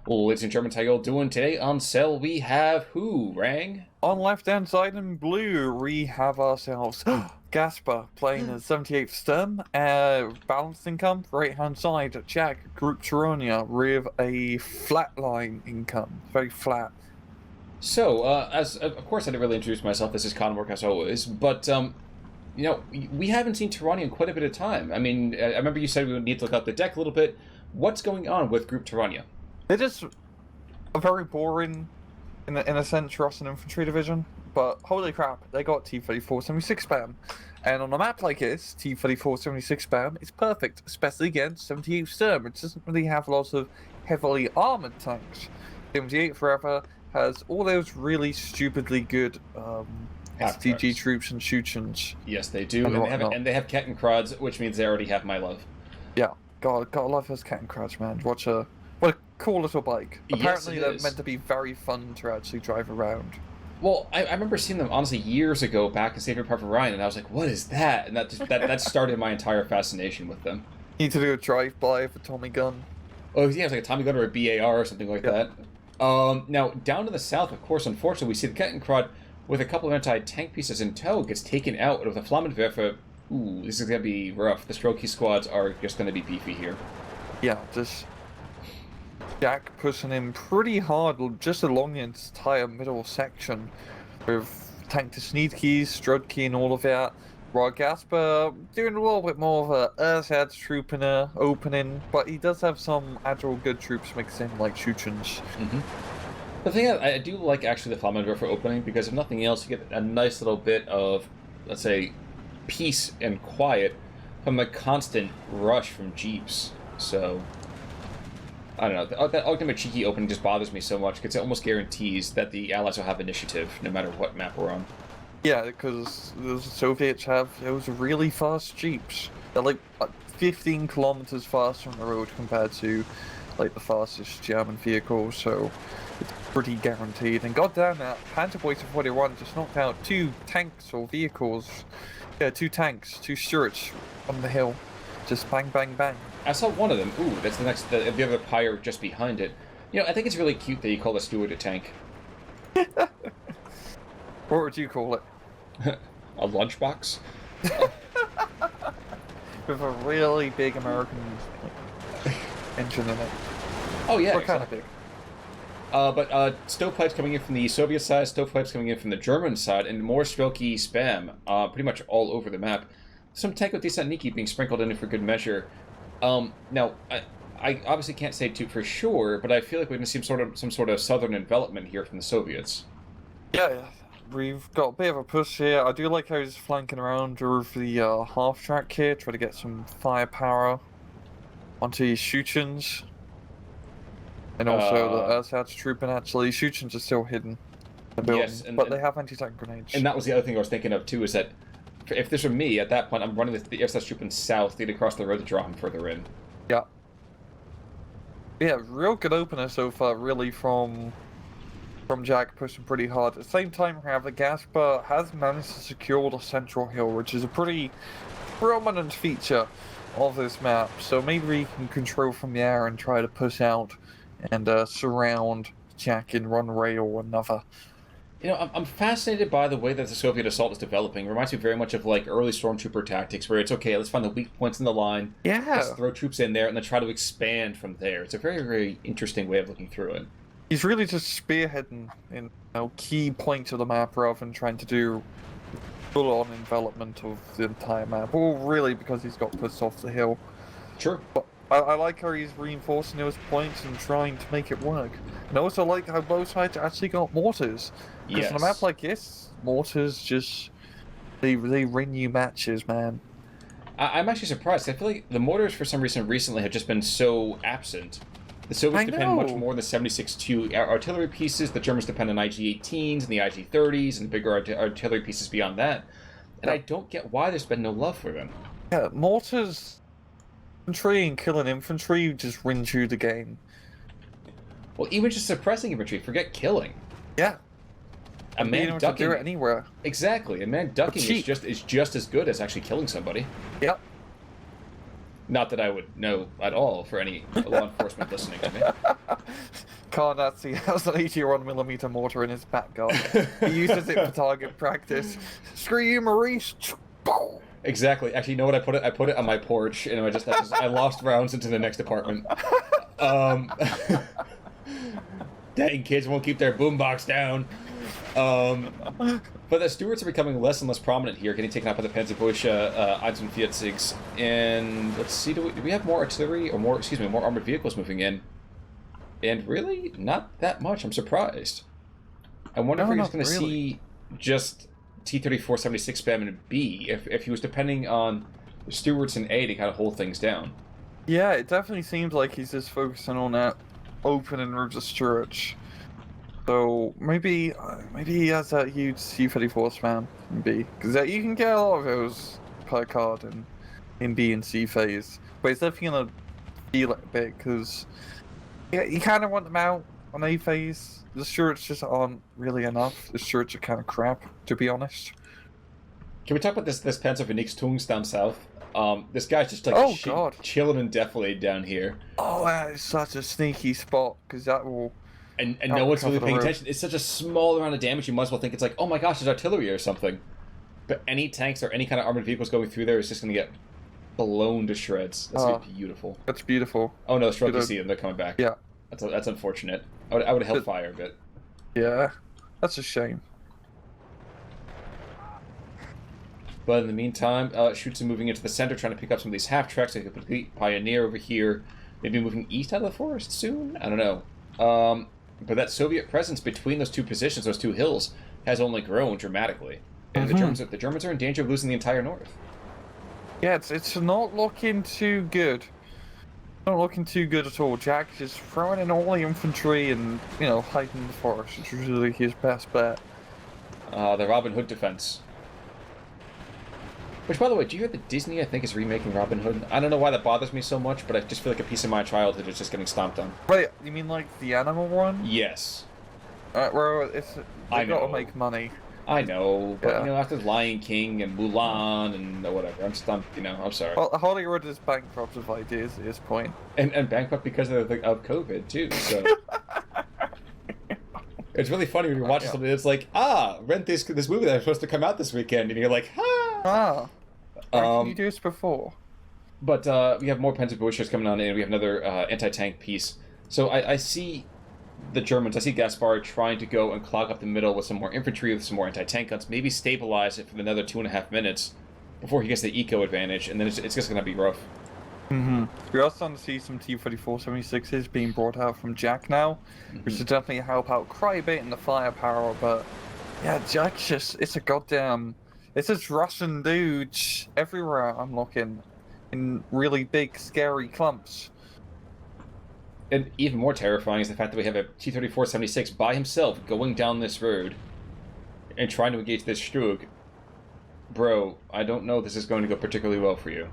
Ladies and gentlemen, how y'all doing today? On Tsel, we have who, Rang? On left-hand side in blue, we have ourselves Ghaspar playing as 78th Sturm. Balanced income, right-hand side, Jack, Gruppa Tyurina with a flatline income, very flat. So, as of course, I didn't really introduce myself. This is Conwork as always, but we haven't seen Tyrannia in quite a bit of time. I mean, I remember you said we would need to look out the deck a little bit. What's going on with Gruppa Tyurina? They're just very boring in a sense for us in infantry division, but holy crap, they got T-34-76 spam. And on a map like this, T-34-76 spam is perfect, especially against 78th Sturm. It doesn't really have lots of heavily armored tanks. 78 forever has all those really stupidly good STG troops and Shuchens. Yes, they do, and they have Cat and Crods, which means they already have my love. Yeah, gotta love those Cat and Crods, man. What a cool little bike. Apparently, they're meant to be very fun to actually drive around. Well, I remember seeing them honestly years ago back in Saving Private Ryan, and I was like, "What is that?" And that started my entire fascination with them. You need to do a drive-by with a Tommy gun. Oh yeah, it's like a Tommy gun or a BAR or something like that. Now down to the south, of course, unfortunately, we see the Kettenkrad with a couple of anti-tank pieces in tow gets taken out with a Flammenwerfer. Ooh, this is gonna be rough. The Strokey squads are just gonna be beefy here. Yeah, just Jack pushing him pretty hard just along the entire middle section with tank to Sneedkeys, Strudkey and all of that. While Ghaspar doing a little bit more of a Erzad's troop in a opening, but he does have some agile good troops mixed in like Shuchens. The thing I do like actually the Flammenwerfer opening, because if nothing else, you get a nice little bit of, let's say, peace and quiet from a constant rush from Jeeps. So I don't know. That ultimate cheeky opening just bothers me so much because it almost guarantees that the Allies will have initiative no matter what map we're on. Yeah, because the Soviets have those really fast Jeeps. They're like 15 kilometers faster on the road compared to like the fastest German vehicles, so it's pretty guaranteed. And goddamn that, Panzerboys of 41 just knocked out 2 tanks or vehicles. Yeah, 2 tanks, 2 Stuarts on the hill. Just bang, bang, bang. I saw one of them. Ooh, that's the other pyre just behind it. You know, I think it's really cute that you call the Stuart a tank. What would you call it? A lunchbox? With a really big American engine in it. Oh yeah, what kind of big? But stovepipes coming in from the Soviet side, stovepipes coming in from the German side, and more Strelky spam pretty much all over the map. Some tank with decent Niki being sprinkled in for good measure. Now, I obviously can't say for sure, but I feel like we're going to see some sort of southern envelopment here from the Soviets. Yeah, we've got a bit of a push here. I do like how he's flanking around with the half track here, try to get some firepower onto his Shuchens. And also the Erzad's trooping actually. Shuchens are still hidden in the building, yes, but they have anti-tank grenades. And that was the other thing I was thinking of too, is that if this were me, at that point, I'm running the Erzad's trooping south, lead across the road to draw him further in. Yeah. Yeah, real good opener so far, really, from Jack pushing pretty hard. At the same time, however, Ghaspar has managed to secure the central hill, which is a pretty prominent feature of this map. So maybe he can control from the air and try to push out and surround Jack in one way or another. You know, I'm fascinated by the way that the Soviet assault is developing. It reminds me very much of like early stormtrooper tactics, where it's okay, let's find the weak points in the line, let's throw troops in there, and then try to expand from there. It's a very, very interesting way of looking through it. He's really just spearheading in key points of the map rather than trying to do full-on envelopment of the entire map. Well, really, because he's got pushed off the hill. Sure. But I like how he's reinforcing those points and trying to make it work. And I also like how both sides actually got mortars. Because Yes. on a map like this, mortars just they win you matches, man. I'm actually surprised. I feel like the mortars, for some reason, recently have just been so absent. The Soviets depend much more on the 76-2 artillery pieces. The Germans depend on IG-18s and the IG-30s and bigger artillery pieces beyond that. And I don't get why there's been no love for them. Yeah, mortars, infantry and killing infantry just wins you the game. Well, even just suppressing infantry, forget killing. Yeah. A man ducking do it anywhere. Exactly. A man ducking is just as good as actually killing somebody. Yep. Not that I would know at all for any law enforcement listening to me. Carnazzi has an 81mm mortar in his back garden. He uses it for target practice. Screw you, Maurice! Exactly. Actually, you know what? I put it on my porch, and I lost rounds into the next apartment. Dang, kids won't keep their boombox down. But the Stuarts are becoming less and less prominent here, getting taken out by the Panzerbursche 78th. And let's see, do we have more artillery or more armored vehicles moving in? And really, not that much. I'm surprised. I wonder if we're just going to see just T-34-76 spam in B if he was depending on the Stuarts in A to kind of hold things down. Yeah, it definitely seems like he's just focusing on that opening routes of Stuart. So maybe he has that huge C-34 spam in B, because you can get a lot of those per card in B and C phase. But it's definitely gonna be like a bit, because you kind of want them out on A phase. The Stuarts just aren't really enough. The Stuarts are kind of crap, to be honest. Can we talk about this Panzervernichtungsturm down south? This guy's just like chilling and deflated down here. Oh, that is such a sneaky spot, because that will... And no one's really paying attention. It's such a small amount of damage, you might as well think it's like, oh my gosh, there's artillery or something. But any tanks or any kind of armored vehicles going through there is just going to get blown to shreds. That's gonna be beautiful. That's beautiful. Oh no, Shrug, you see them. They're coming back. Yeah. That's unfortunate. I would have held fire a bit. Yeah, that's a shame. But in the meantime, Shoots are moving into the center, trying to pick up some of these half-tracks. They could put Pioneer over here. Maybe moving east out of the forest soon? I don't know. But that Soviet presence between those two positions, those two hills, has only grown dramatically. And the Germans are in danger of losing the entire north. Yeah, it's not looking too good. Not looking too good at all. Jack is throwing in all the infantry and, hiding the forest. It's really his best bet. The Robin Hood defense. Which, by the way, do you hear that Disney, I think, is remaking Robin Hood? I don't know why that bothers me so much, but I just feel like a piece of my childhood is just getting stomped on. Wait, you mean like the animal one? Yes. Well, they gotta make money. I know, but, after Lion King and Mulan and whatever, I'm stumped, I'm sorry. Well, Hollywood is bankrupt of ideas at this point. And bankrupt because of COVID, too, so... It's really funny when you're watching something that's like, rent this movie that's supposed to come out this weekend, and you're like, why can you do this before? But we have more Panzerbursches coming on in, we have another anti-tank piece. So I see the Germans, I see Ghaspar trying to go and clog up the middle with some more infantry, with some more anti-tank guns, maybe stabilize it for another 2.5 minutes before he gets the eco advantage, and then it's just going to be rough. We're also starting to see some T-34-76s being brought out from Jack now, which should definitely help out quite a bit in the firepower, but yeah, Jack's just, it's just Russian dudes everywhere I'm looking, in really big, scary clumps. And even more terrifying is the fact that we have a T-34-76 by himself going down this road and trying to engage this Strug. Bro, I don't know if this is going to go particularly well for you.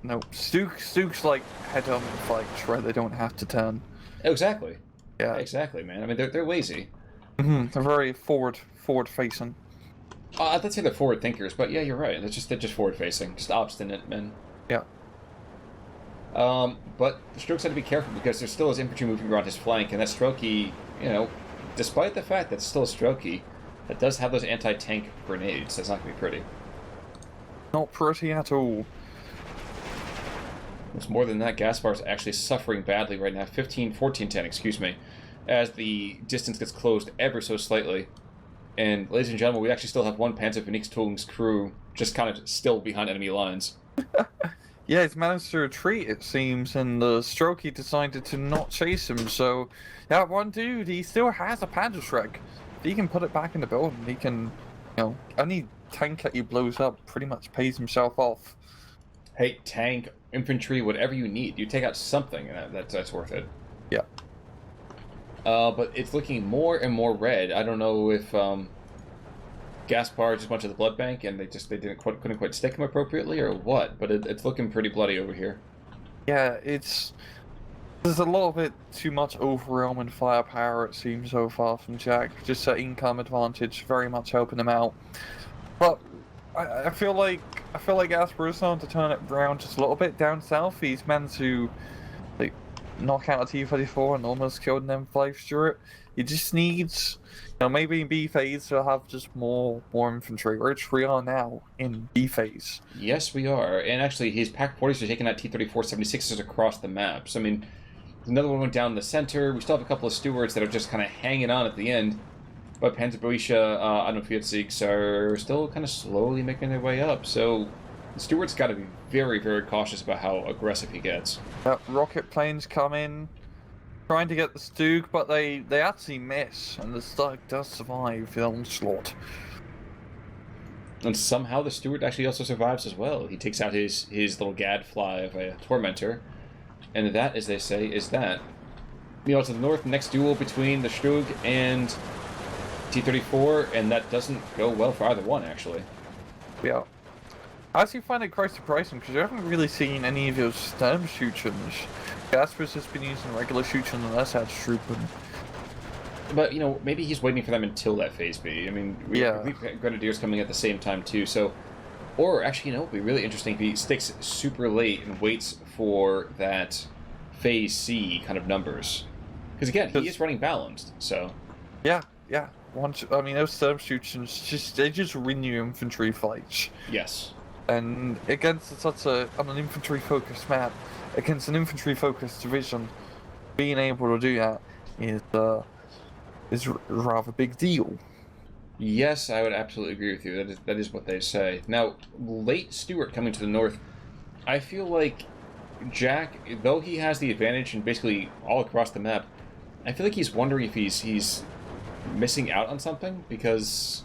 Nope. Stuke's like head-on fight where they don't have to turn. Exactly. Yeah. Exactly, man. I mean, they're lazy. They're very forward-facing. I'd say they're forward thinkers, but yeah, you're right. They're just forward-facing, just obstinate men. Yeah. But the Strokes had to be careful because there still is infantry moving around his flank, and that Strokey, despite the fact that it's still a Strokey, that does have those anti-tank grenades. That's not going to be pretty. Not pretty at all. It's more than that. Gaspar's actually suffering badly right now. 14-10, excuse me, as the distance gets closed ever so slightly. And, ladies and gentlemen, we actually still have one Panzervernichtungsturm's crew just kind of still behind enemy lines. Yeah, he's managed to retreat, it seems, and the Strokey decided to not chase him, so that one dude, he still has a Panzerschreck. If he can put it back in the building, he can, any tank that he blows up pretty much pays himself off. Hey, tank, infantry, whatever you need, you take out something, and that's worth it. Yeah. But it's looking more and more red. I don't know if Ghaspar just went to the blood bank and they couldn't quite stick him appropriately or what, but it's looking pretty bloody over here. Yeah, there's a little bit too much overwhelming firepower, it seems, so far from Jack. Just that income advantage very much helping him out. But I feel like Ghaspar is starting to turn it around just a little bit down south. He's managed to knock out a T-34 and almost kill an M5 Stuart. He just needs, maybe in B phase to have just more infantry, which we are now in B phase. Yes, we are. And actually, his Pack 40s are taking out T-34 76s across the map. So, I mean, another one went down in the center. We still have a couple of Stuarts that are just kind of hanging on at the end. But Panzerberisha, Fiat are still kind of slowly making their way up. So, the Stuart's got to be very, very cautious about how aggressive he gets. Rocket planes come in, trying to get the Stug, but they actually miss, and the Stug does survive the onslaught. And somehow the Stuart actually also survives as well. He takes out his little gadfly of a Tormentor, and that, as they say, is that. To the north, next duel between the Stug and T-34, and that doesn't go well for either one, actually. Yeah. I actually find it quite surprising, because you haven't really seen any of those Sturm Schützen. Ghaspar has been using regular Schützen and Ersatztruppen. But, maybe he's waiting for them until that phase B. I mean, we've got Grenadiers coming at the same time, too, so... Or, actually, it'd be really interesting if he sticks super late and waits for that phase C kind of numbers. Because, again, he is running balanced, so... Yeah. Those Sturm Schützen, they just win you infantry fights. Yes. And against such an infantry-focused map, against an infantry-focused division, being able to do that is a rather big deal. Yes, I would absolutely agree with you. That is what they say. Now, late Stuart coming to the north, I feel like Jack, though he has the advantage in basically all across the map, I feel like he's wondering if he's missing out on something, because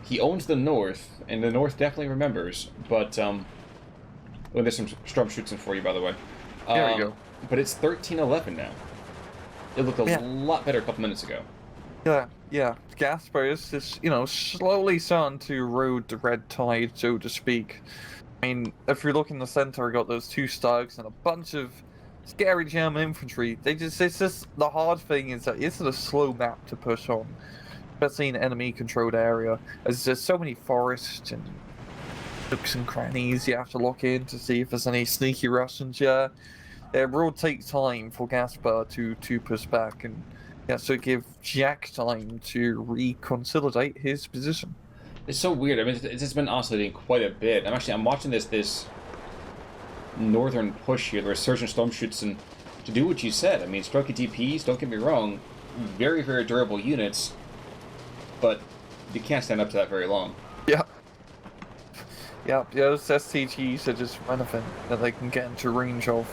he owns the north, and the north definitely remembers, but, there's some Sturmschützen for you, by the way. There we go. But it's 13-11 now. It looked a lot better a couple minutes ago. Yeah. Ghaspar is just, slowly starting to erode the red tide, so to speak. I mean, if you look in the center, we got those two Stugs and a bunch of scary German infantry. It's just, the hard thing is that it's a slow map to push on, especially in an enemy-controlled area, as there's so many forests and nooks and crannies you have to lock in to see if there's any sneaky Russians. Yeah, it will take time for Ghaspar to push back, and so give Jack time to reconsolidate his position. It's so weird. I mean, it's been oscillating quite a bit. I'm watching this northern push here, the Resurgent Sturmschützen, to do what you said. I mean, Stroke DPs, don't get me wrong, very, very durable units, but you can't stand up to that very long. Yeah, those STGs are just relevant that they can get into range of.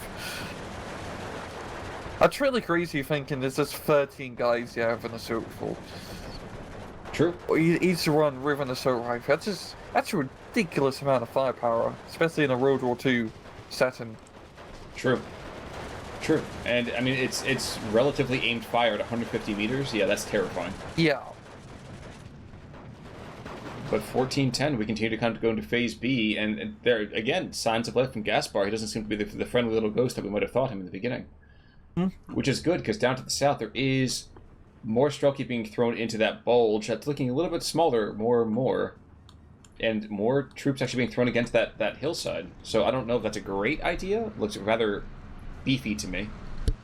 That's really crazy thinking there's just 13 guys you have in assault rifle. True. Each one with an assault rifle. That's a ridiculous amount of firepower, especially in a World War II setting. True. And, I mean, it's relatively aimed fire at 150 meters. Yeah, that's terrifying. Yeah. But 14-10, we continue to kind of go into Phase B, and there, again, signs of life from Ghaspar. He doesn't seem to be the friendly little ghost that we might have thought him in the beginning. Which is good, because down to the south there is more Strelki being thrown into that bulge that's looking a little bit smaller, more and more. And more troops actually being thrown against that hillside. So I don't know if that's a great idea. It looks rather beefy to me.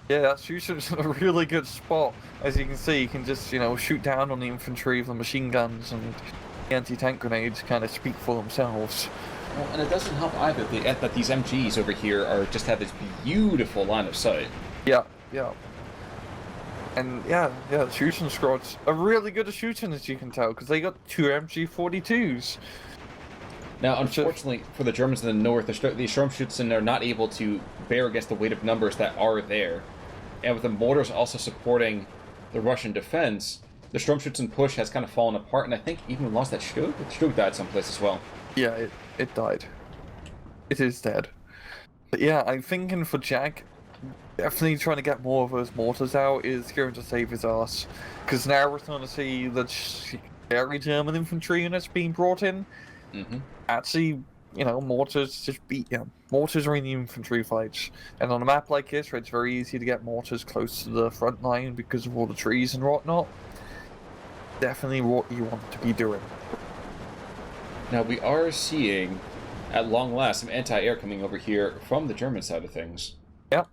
Yeah, that's usually a really good spot. As you can see, you can just, shoot down on the infantry with the machine guns, and the anti-tank grenades kind of speak for themselves. Well, and it doesn't help either that these MGs over here just have this beautiful line of sight. Yeah. And the shooting squads are really good at shooting, as you can tell, because they got 2 MG42s. Now, unfortunately for the Germans in the north, the Sturmschützen are not able to bear against the weight of numbers that are there. And with the mortars also supporting the Russian defense, the Sturmschützen push has kind of fallen apart, and I think even lost that Stug. The Stug died someplace as well. Yeah, it died. It is dead. But yeah, I'm thinking for Jack, definitely trying to get more of those mortars out is going to save his ass. Because now we're starting to see the scary German infantry units being brought in. Actually, mortars just beat him. Mortars are in the infantry fights. And on a map like this, where it's very easy to get mortars close to the front line because of all the trees and whatnot, definitely what you want to be doing. Now, we are seeing, at long last, some anti-air coming over here from the German side of things. Yep.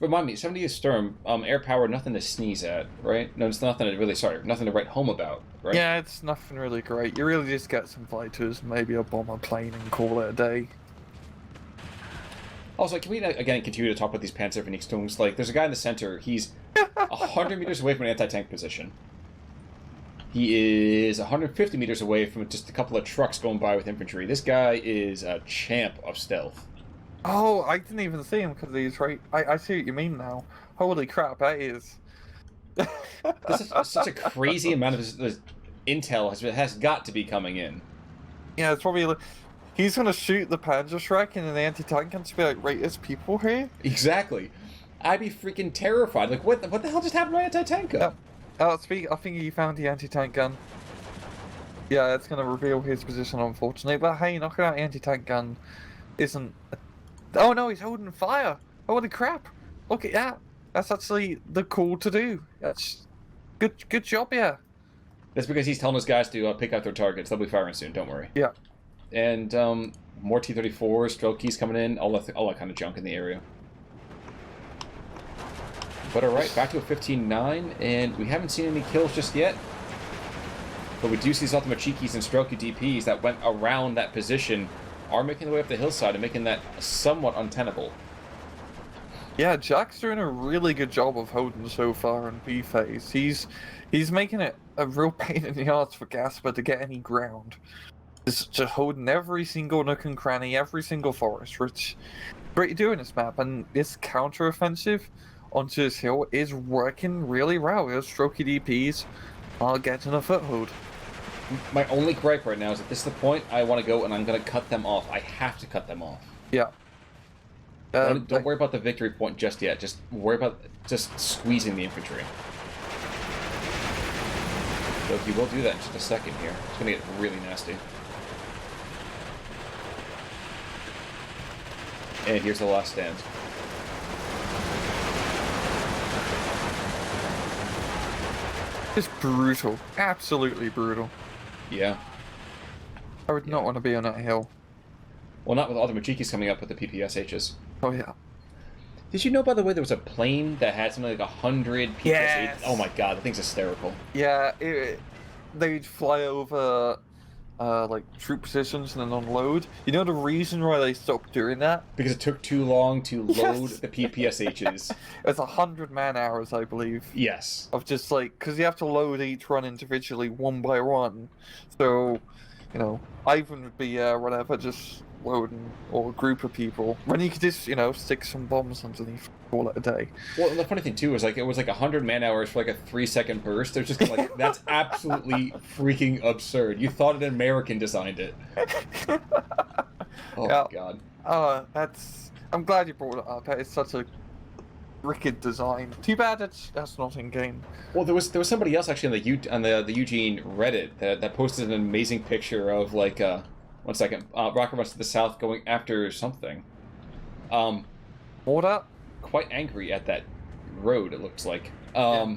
Remind me, 78th Sturm, air power, nothing to sneeze at, right? No, it's nothing to really, sorry, nothing to write home about, right? Yeah, it's nothing really great. You really just get some fighters, maybe a bomber plane, and call it a day. Also, can we again continue to talk about these Panzervernichtungstungs? Like, there's a guy in the center. He's 100 meters away from an anti-tank position. He is 150 meters away from just a couple of trucks going by with infantry. This guy is a champ of stealth. Oh, I didn't even see him because he's right. I see what you mean now. Holy crap, that is. This is such a crazy amount of this intel has got to be coming in. Yeah, it's probably like, he's gonna shoot the Panzerschreck and then the anti-tank can be like, right, there's people here? Exactly. I'd be freaking terrified. Like, what the hell just happened to my anti-tank gun? Yep. I think he found the anti-tank gun. Yeah, it's gonna reveal his position, unfortunately. But hey, knocking out the anti-tank gun isn't... Oh no, he's holding fire! Holy crap! Look at that! That's actually the call to do. That's... Good job, yeah. That's because he's telling his guys to pick out their targets. They'll be firing soon, don't worry. Yeah. And more T-34s, stroke keys coming in, all that kind of junk in the area. But alright, back to a 15-9, and we haven't seen any kills just yet. But we do see these ultimate cheekies and strokey DPs that went around that position are making their way up the hillside and making that somewhat untenable. Yeah, Jack's doing a really good job of holding so far in B phase. He's making it a real pain in the ass for Ghaspar to get any ground. Just holding every single nook and cranny, every single forest, which great to do in this map. And this counter-offensive onto this hill is working really well. Those strokey DPs are getting a foothold. My only gripe right now is that this is the point I want to go and I'm going to cut them off. I have to cut them off. Yeah. Don't worry about the victory point just yet. Just worry about just squeezing the infantry. So he will do that in just a second here. It's going to get really nasty. And here's the last stand. Just brutal. Absolutely brutal. Yeah. I would not want to be on that hill. Well, not with all the Majikis coming up with the PPSHs. Oh, yeah. Did you know, by the way, there was a plane that had something like 100 PPSHs? Yes. Oh my god, the thing's hysterical. Yeah, they'd fly over like troop positions and then unload. You know the reason why they stopped doing that? Because it took too long to load Yes. the PPSHs. It's 100 man hours, I believe. Yes. Of just like, because you have to load each run individually one by one. So, you know, Ivan would be whatever, just loading, or a group of people. When you could just, you know, stick some bombs underneath, call it a day. Well, the funny thing too is like it was like 100 man hours for like a 3-second burst. They're just like that's absolutely freaking absurd. You thought an American designed it. Oh Yeah. my god. That's. I'm glad you brought it up. It's such a wicked design. Too bad that's not in game. Well, there was somebody else actually on the Eugene Reddit that posted an amazing picture of like 1 second, rocket runs to the south going after something. Mortar? Quite angry at that road, it looks like. Yeah.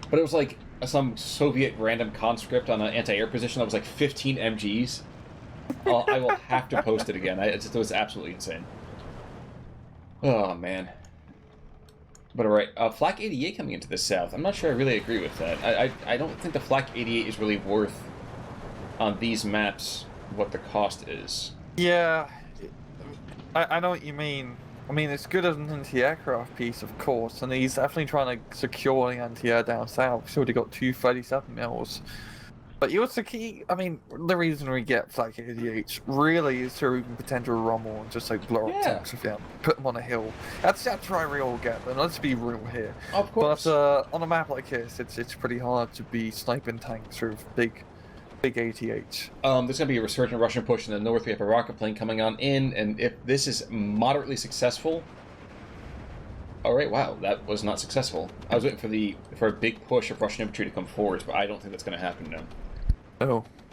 But it was like some Soviet random conscript on an anti-air position that was like 15 MGs. I will have to post it again. It was absolutely insane. Oh, man. But alright, Flak 88 coming into the south. I'm not sure I really agree with that. I don't think the Flak 88 is really worth, on these maps, what the cost is. Yeah. I know what you mean. I mean, it's good as an anti-aircraft piece, of course, and he's definitely trying to secure the anti-air down south. He's already got 2 37 mils. But you also key, I mean, the reason we get Flak 88 really is so we can pretend to rumble and just like blow up tanks with them, put them on a hill. That's why we all get them. Let's be real here. Of course. But on a map like this, it's pretty hard to be sniping tanks with big 88. There's going to be a resurgent Russian push in the north. We have a rocket plane coming on in, and if this is moderately successful... Alright, wow, that was not successful. I was waiting for a big push of Russian infantry to come forwards, but I don't think that's going to happen now.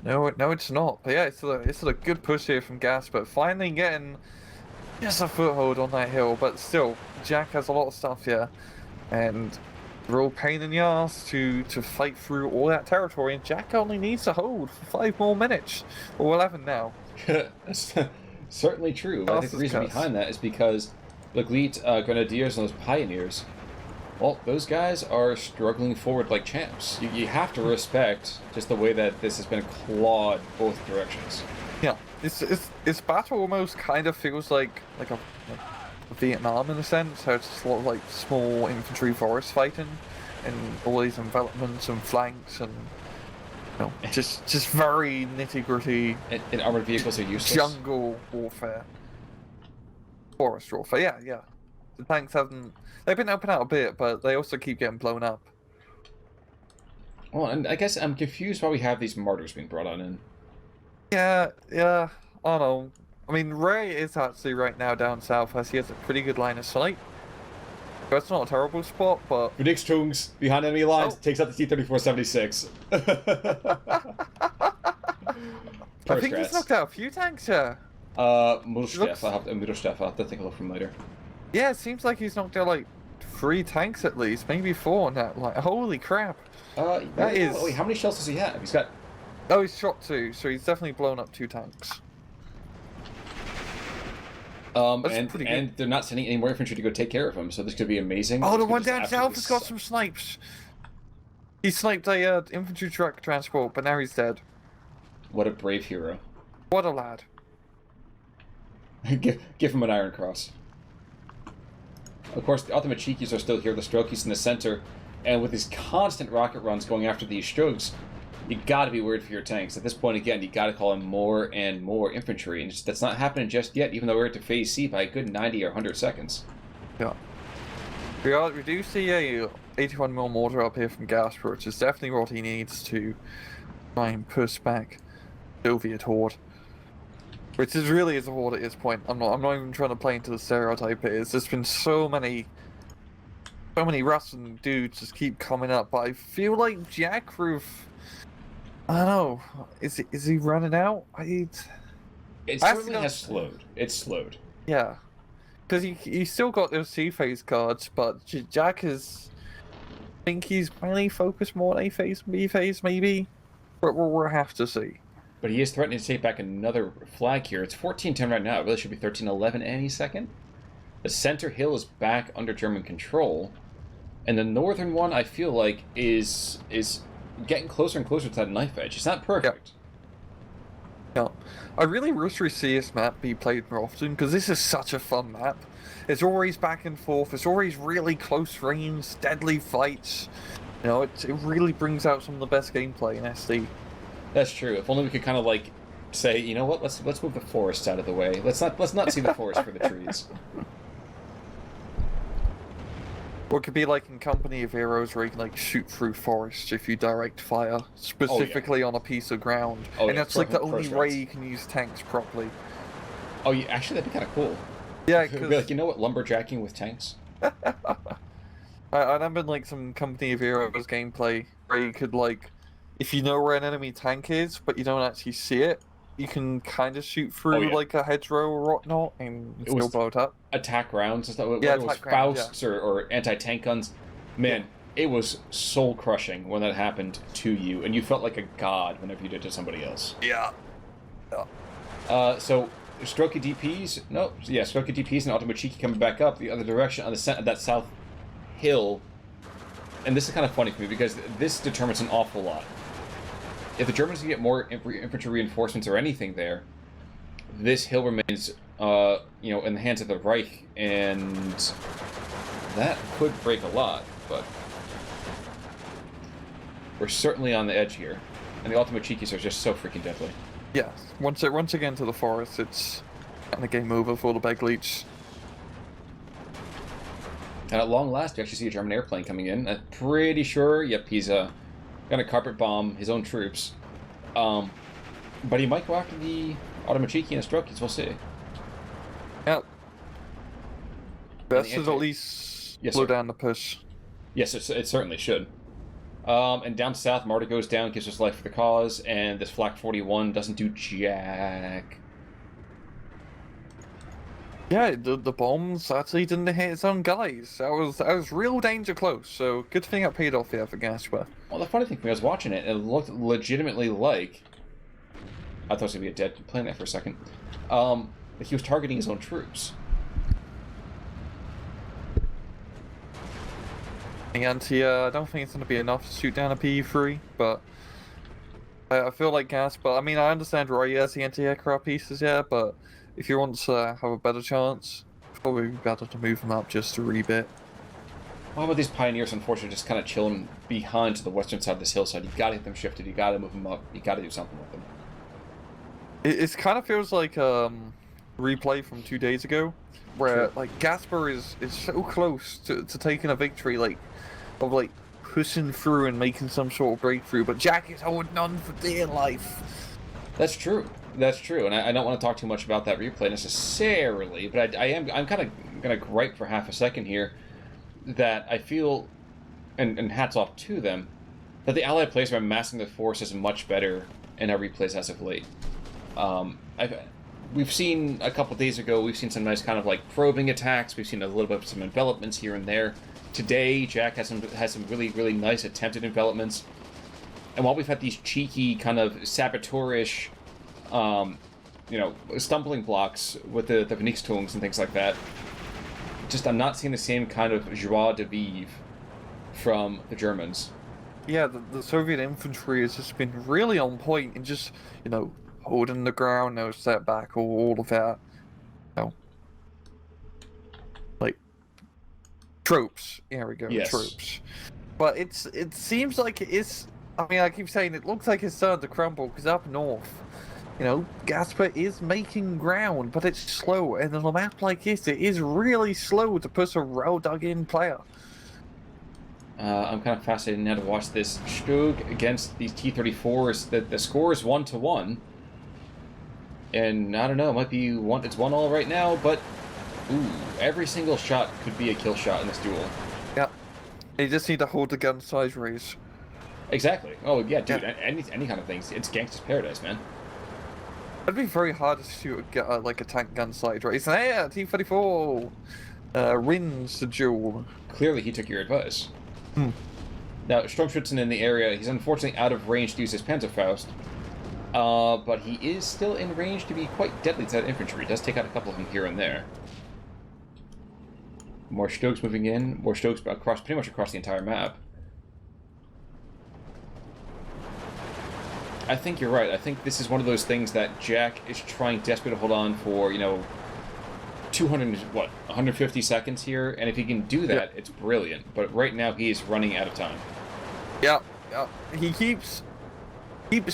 No, it's not. But yeah, it's a good push here from Ghaspar, finally getting just a foothold on that hill. But still, Jack has a lot of stuff here, and real pain in the ass to fight through all that territory. And Jack only needs to hold for 5 more minutes, or 11 now. That's certainly true. I think the reason behind that is because The elite grenadiers and those pioneers, well, those guys are struggling forward like champs. You have to respect just the way that this has been clawed both directions. Yeah, this battle almost kind of feels like Vietnam in a sense. How it's just a lot of like small infantry forest fighting, and all these envelopments and flanks and just very nitty gritty. And armored vehicles are useless. Jungle warfare, forest warfare. Yeah. The tanks they've been helping out a bit, but they also keep getting blown up. Well, and I guess I'm confused why we have these Mortars being brought on in. Yeah. I don't know. I mean, Ray is actually right now down south as he has a pretty good line of sight. That's not a terrible spot, but... Tungs behind enemy lines, takes out the T-34-76. I think he's knocked out a few tanks here. Mittelsteff, I'll have to take a look from later. Yeah, it seems like he's knocked out like 3 tanks at least, maybe 4 now. Like, holy crap. That is... Wait, how many shells does he have? He's got... Oh, he's shot 2, so he's definitely blown up 2 tanks. And they're not sending any more infantry to go take care of him, so this could be amazing. Oh, the one down south has got some snipes. He sniped a infantry truck transport, but now he's dead. What a brave hero. What a lad. give him an Iron Cross. Of course, the ultimate cheekies are still here, the Strokies in the center, and with these constant rocket runs going after these Strokes, you gotta be worried for your tanks. At this point, again, you gotta call in more and more infantry, and that's not happening just yet, even though we're to phase C by a good 90 or 100 seconds. Yeah. We do see a 81mm mortar up here from Ghaspar, which is definitely what he needs to try and push back Soviet horde. Which is really is a horde at this point. I'm not even trying to play into the stereotype it is. There's been so many Russian dudes just keep coming up, but I feel like Jackroof, I don't know. Is he running out? It certainly has slowed. It's slowed. Yeah, because he still got those C phase cards, but Jack is. I think he's mainly focused more on A phase, B phase, maybe. But we'll have to see. But he is threatening to take back another flag here. It's 14-10 right now. It really should be 13-11 any second. The center hill is back under German control, and the northern one I feel like is getting closer and closer to that knife edge. It's not perfect. Yeah. I really wish we see this map be played more often, because this is such a fun map. It's always back and forth. It's always really close range, deadly fights. You know, it really brings out some of the best gameplay in SD. That's true. If only we could kind of like say, you know what? Let's move the forests out of the way. Let's not see the forest for the trees. Or it could be like in Company of Heroes where you can like shoot through forests if you direct fire specifically on a piece of ground. And that's like the only way you can use tanks properly. Oh, yeah, actually that'd be kind of cool. Yeah, be like, you know what, lumberjacking with tanks? I remember like some Company of Heroes gameplay where you could like, if you know where an enemy tank is, but you don't actually see it, you can kind of shoot through like a hedgerow or whatnot and still blow it up. Attack rounds and stuff. Whether it was Fausts or anti-tank guns. Man, it was soul-crushing when that happened to you, and you felt like a god whenever you did it to somebody else. Yeah. So, Strokey DPs, Strokey DPs and Ultimate Cheeky coming back up the other direction on that south hill. And this is kind of funny for me because this determines an awful lot. If the Germans can get more infantry reinforcements or anything there, this hill remains, in the hands of the Reich, and that could break a lot, but we're certainly on the edge here. And the Ultimate Cheekies are just so freaking deadly. Yeah, once again to the forest, it's kind of game over for the Beg Leech. And at long last, we actually see a German airplane coming in. I'm pretty sure, he's gonna carpet bomb his own troops. But he might go after the Automachiki and Strokies, we'll see. Yeah. Best is at least slow down the push. Yes, it certainly should. And down south, Marta goes down, gives his life for the cause, and this Flak 41 doesn't do jack. Yeah, the bombs actually didn't hit its own guys. That was real danger close, so good thing it paid off here for Ghaspar. Well, the funny thing for me, I was watching it, and it looked legitimately like... I thought it was going to be a dead plane there for a second. That he was targeting his own troops. The anti, I don't think it's going to be enough to shoot down a PE-3, but I feel like Ghaspar. I mean, I understand why he has the anti-aircraft pieces, yeah, but if you want to have a better chance, probably be better to move them up just a wee bit. Why would these pioneers, unfortunately, just kind of chilling behind to the western side of this hillside? You gotta get them shifted, you gotta move them up, you gotta do something with them. It kind of feels like replay from 2 days ago, where True. like Ghaspar is so close to taking a victory, of pushing through and making some sort of breakthrough, but Jack is holding on for dear life. That's true. That's true, and I don't want to talk too much about that replay necessarily, but I'm kind of gonna gripe for half a second here that I feel, and hats off to them, that the Allied players are amassing the forces much better in our replays as of late. We've seen a couple days ago, we've seen some nice kind of like probing attacks. We've seen a little bit of some envelopments here and there. Today, Jack has some really nice attempted envelopments. And while we've had these cheeky kind of saboteur-ish, stumbling blocks with the Vernichtungstungs and things like that, just I'm not seeing the same kind of joie de vivre from the Germans. Yeah, the Soviet infantry has just been really on point and just, holding the ground, no setback, all of that. Like, tropes. Here we go, Yes. tropes. But it seems like it is. I mean, I keep saying it looks like it's starting to crumble because up north, Ghaspar is making ground, but it's slow. And on a map like this, it is really slow to push a well-dug-in player. I'm kind of fascinated now to watch this Stug against these T-34s. The score is 1-1. And I don't know, it might be one. It's 1-1 right now, but every single shot could be a kill shot in this duel. Yeah, you just need to hold the gun size raise. Exactly. Oh yeah, dude. Yeah. Any kind of things. It's gangster's paradise, man. It'd be very hard to shoot a tank gun size raise. And yeah, T-34 wins the duel. Clearly, he took your advice. Now, Sturmschützen in the area. He's unfortunately out of range to use his Panzerfaust. But he is still in range to be quite deadly to that infantry. He does take out a couple of them here and there. More Stugs moving in. More Stugs pretty much across the entire map. I think you're right. I think this is one of those things that Jack is trying desperately to hold on for, 150 seconds here, and if he can do that, it's brilliant. But right now, he is running out of time. Yeah. He keeps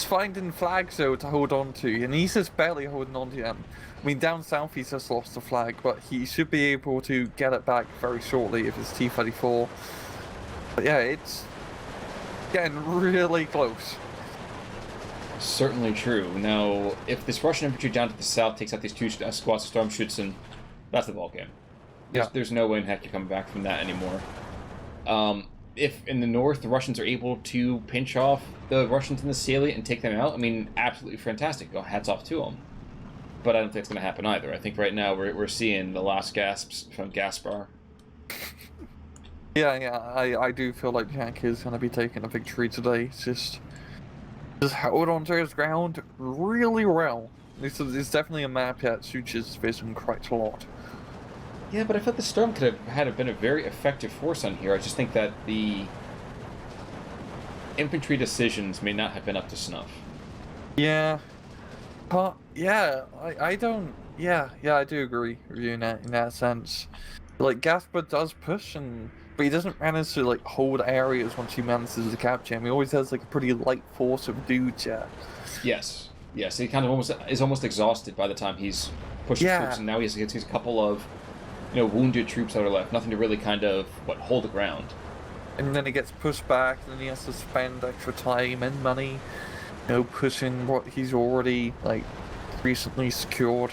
finding flags though to hold on to, and he's just barely holding on to them. I mean, down south he's just lost the flag, but he should be able to get it back very shortly if it's T-34. But yeah, it's getting really close. Certainly true. Now, if this Russian infantry down to the south takes out these two squads of Sturmschützen, that's the ball game. There's no way in heck you're coming back from that anymore. If in the north the Russians are able to pinch off the Russians in the salient and take them out, I mean, absolutely fantastic. Hats off to them. But I don't think it's going to happen either. I think right now we're seeing the last gasps from Ghaspar. I do feel like Jack is going to be taking a victory today. It's just hold on to his ground really well. It's definitely a map that suits his vision quite a lot. Yeah, but I thought the Sturm could have been a very effective force on here. I just think that the infantry decisions may not have been up to snuff. Yeah. I don't... Yeah, I do agree with you in that sense. Like, Ghaspar does push, but he doesn't manage to, hold areas once he manages to capture him. He always has, a pretty light force of dudes, yeah. Yes, he kind of is almost exhausted by the time he's pushed troops, and now he has a couple of, wounded troops that are left. Nothing to really kind of, hold the ground. And then he gets pushed back, and then he has to spend extra time and money, pushing what he's already, recently secured.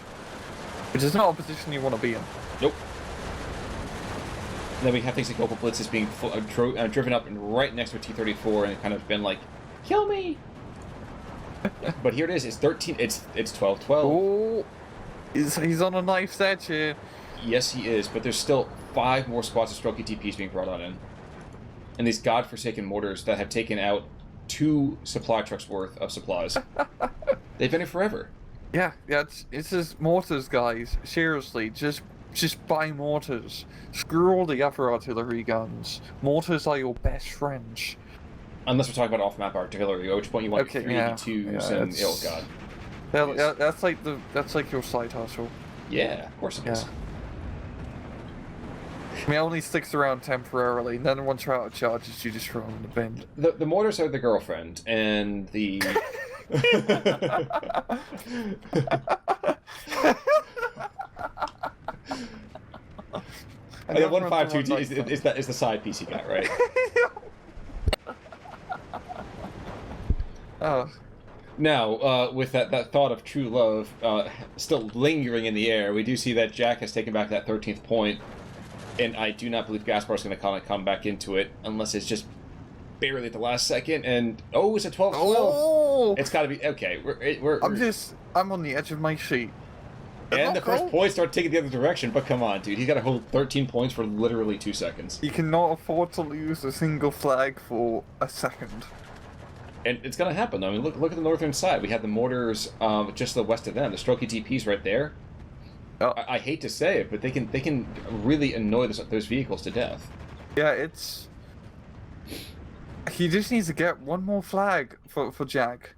Which is not a position you want to be in. Nope. And then we have things like Opal Blitzes being driven up and right next to a T-34, and kind of been like, kill me! But here it is. It's 13. It's 12-12. Oh, he's on a knife's edge here. Yes, he is. But there's still 5 more squads of Stroke TPs being brought on in, and these godforsaken mortars that have taken out 2 supply trucks worth of supplies. They've been here forever. Yeah. It's just mortars, guys. Seriously, just just buy mortars. Screw all the other artillery guns. Mortars are your best friends. Unless we're talking about off-map artillery, at which point you want Okay, your yeah, 382s yeah, and oh god. Yeah, that's like your side hustle. Yeah, of course it is. I mean, it only sticks around temporarily, and then once you're out of charges, you just throw them in the bin. The mortars are the girlfriend, and the... And the 152 is the side piece you got, right? Oh. Now, with that thought of true love still lingering in the air, we do see that Jack has taken back that 13th point, and I do not believe Ghaspar is going to come back into it unless it's just barely at the last second. And oh, it's a 12-12. Oh! It's got to be okay. I'm on the edge of my seat. And the first point started taking the other direction, but come on, dude. He's got to hold 13 points for literally 2 seconds. You cannot afford to lose a single flag for a second. And it's going to happen. I mean, look at the northern side. We have the mortars just to the west of them. The Strokey TP's right there. Oh. I hate to say it, but they can really annoy those vehicles to death. Yeah, it's... He just needs to get one more flag for Jack.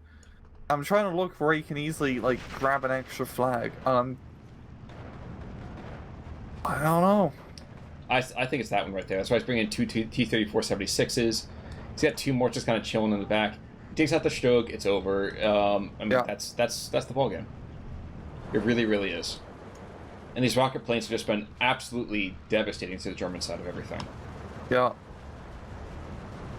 I'm trying to look where he can easily, like, grab an extra flag. I don't know. I think it's that one right there. That's why he's bringing two T-34-76s. He's got 2 more just kind of chilling in the back. He takes out the Stroke, it's over. I mean, yeah. that's the ballgame. It really, really is. And these rocket planes have just been absolutely devastating to the German side of everything. Yeah.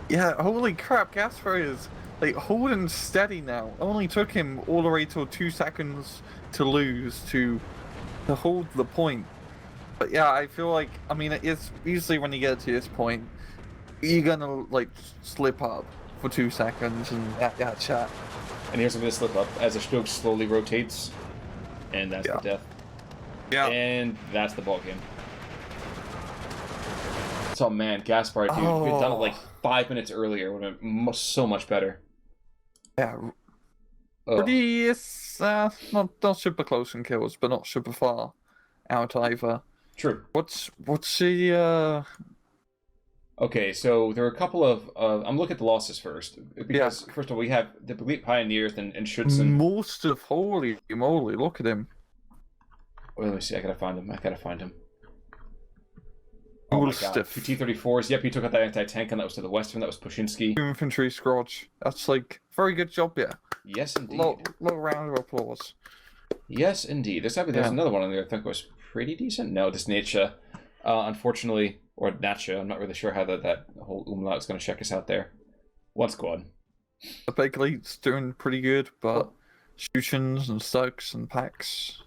Yeah, holy crap, Ghaspar is, like, holding steady now. It only took him all the way till 2 seconds to lose to hold the point. But yeah, I feel like, I mean, it's usually when you get to this point, you're gonna, like, slip up for 2 seconds and yeah, chat. And here's going to slip up as the Stroke slowly rotates, and that's the death. Yeah. And that's the ballgame. So, man, Ghaspar, dude, if we'd done it like 5 minutes earlier, would have been so much better. Yeah. Pretty, it's not super close in kills, but not super far out either. True. What's the Okay, so there are a couple of I'm looking at the losses first, because first of all we have the Elite Pioneers and Schützen. Most of holy moly, look at him. Wait, let me see. I gotta find him. Oh my god. 2 T-34s. Yep, he took out that anti-tank, and that was to the west of him. That was Pushinsky. Infantry scrotch. That's like very good job, yeah. Yes, indeed. Little round of applause. Yes, indeed. There's another one on there I think was pretty decent. No, this Nietzsche, unfortunately, or Natcha. I'm not really sure how that whole umlaut is going to check us out there. One squad. The big lead's doing pretty good, but Shusins and Stokes and Packs.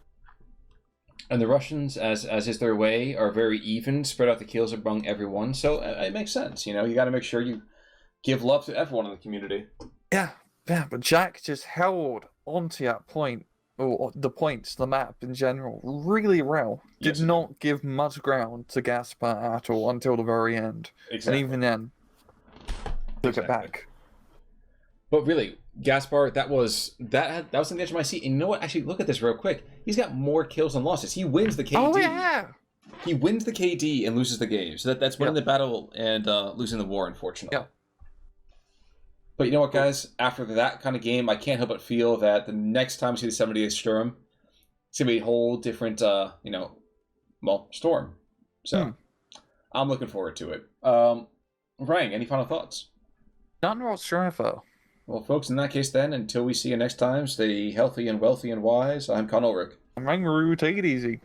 And the Russians, as is their way, are very even, spread out the kills among everyone. So it makes sense, you know. You got to make sure you give love to everyone in the community. Yeah, but Jack just held onto that point, or the points, the map in general, really well. Did not give much ground to Ghaspar at all until the very end. Exactly. And even then, took it back. But really, Ghaspar, that was on the edge of my seat. And you know what? Actually, look at this real quick. He's got more kills than losses. He wins the KD. Oh, yeah! He wins the KD and loses the game. So that's winning the battle and losing the war, unfortunately. Yeah. But you know what, guys? After that kind of game, I can't help but feel that the next time we see the 78th Sturm, it's going to be a whole different, storm. So I'm looking forward to it. Rang, any final thoughts? None whatsoever. Well, folks, in that case then, until we see you next time, stay healthy and wealthy and wise. I'm Con Ulrich. I'm Rangaroo. Take it easy.